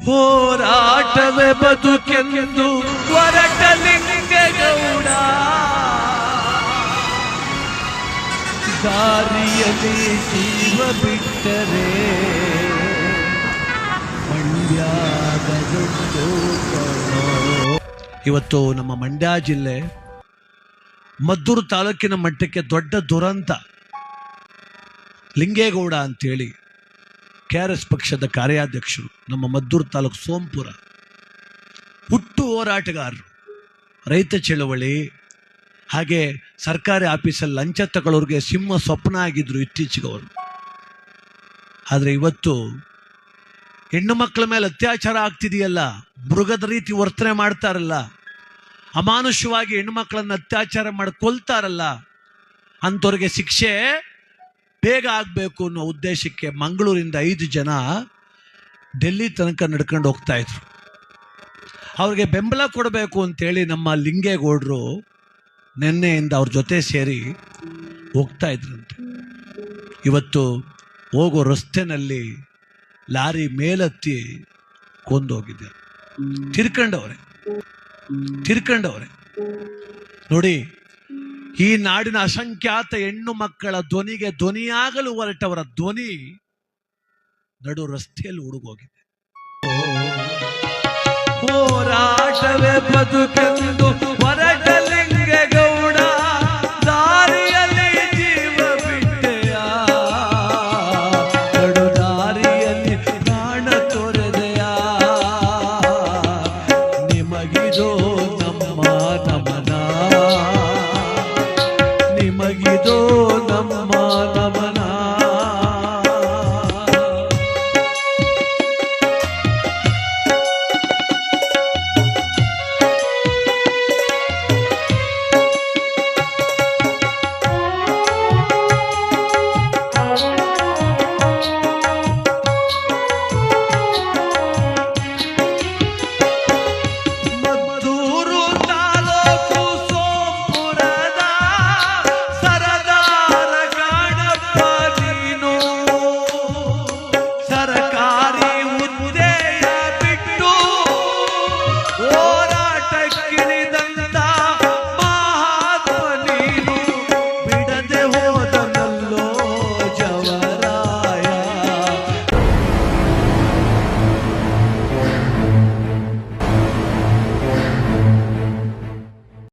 ಹೋರಾಟವೇ ಬದುಕೆಂದು ಹೊರಟ ಲಿಂಗೇಗೌಡ ದಾರಿಯಲ್ಲಿ ಜೀವ ಬಿಟ್ಟರೆ ಮಂಡ್ಯದ ಇವತ್ತು ನಮ್ಮ ಮಂಡ್ಯ ಜಿಲ್ಲೆ ಮದ್ದೂರು ತಾಲೂಕಿನ ಮಟ್ಟಕ್ಕೆ ದೊಡ್ಡ ದುರಂತ. ಲಿಂಗೇಗೌಡ ಅಂತೇಳಿ KRS ಪಕ್ಷದ ಕಾರ್ಯಾಧ್ಯಕ್ಷರು, ನಮ್ಮ ಮದ್ದೂರು ತಾಲೂಕು ಸೋಂಪುರ ಹುಟ್ಟು ಹೋರಾಟಗಾರರು, ರೈತ ಚಳವಳಿ ಹಾಗೆ ಸರ್ಕಾರಿ ಆಫೀಸಲ್ಲಿ ಲಂಚ ತಗೊಳ್ಳೋರಿಗೆ ಸಿಂಹ ಸ್ವಪ್ನ ಆಗಿದ್ರು ಇತ್ತೀಚೆಗೆ ಅವರು. ಆದರೆ ಇವತ್ತು ಹೆಣ್ಣು ಮಕ್ಕಳ ಮೇಲೆ ಅತ್ಯಾಚಾರ ಆಗ್ತಿದೆಯಲ್ಲ, ಮೃಗದ ರೀತಿ ವರ್ತನೆ ಮಾಡ್ತಾರಲ್ಲ, ಅಮಾನುಷವಾಗಿ ಹೆಣ್ಣು ಮಕ್ಕಳನ್ನು ಅತ್ಯಾಚಾರ ಮಾಡಿ ಕೊಲ್ತಾರಲ್ಲ, ಅಂಥವ್ರಿಗೆ ಶಿಕ್ಷೆ ಬೇಗ ಆಗಬೇಕು ಅನ್ನೋ ಉದ್ದೇಶಕ್ಕೆ ಮಂಗಳೂರಿಂದ 5 ಜನ ಡೆಲ್ಲಿ ತನಕ ನಡ್ಕೊಂಡು ಹೋಗ್ತಾ ಇದ್ರು. ಅವ್ರಿಗೆ ಬೆಂಬಲ ಕೊಡಬೇಕು ಅಂತೇಳಿ ನಮ್ಮ ಲಿಂಗೇಗೌಡರು ನಿನ್ನೆಯಿಂದ ಅವ್ರ ಜೊತೆ ಸೇರಿ ಹೋಗ್ತಾ ಇದ್ರಂತೆ. ಇವತ್ತು ಹೋಗೋ ರಸ್ತೆನಲ್ಲಿ ಲಾರಿ ಮೇಲತ್ತಿ ಕೊಂದೋಗಿದೆ. ತಿರ್ಕೊಂಡವ್ರೆ ನೋಡಿ. ಈ ನಾಡಿನ ಅಸಂಖ್ಯಾತ ಹೆಣ್ಣು ಮಕ್ಕಳ ಧ್ವನಿಗೆ ಧ್ವನಿಯಾಗಲು ಹೊರಟವರ ಧ್ವನಿ ನಡು ರಸ್ತೆಯಲ್ಲಿ ಹುಡುಗೋಗಿದೆ. ಹೋರಾಟವೇ ಬದುಕೆಂದು ಹೊರಟ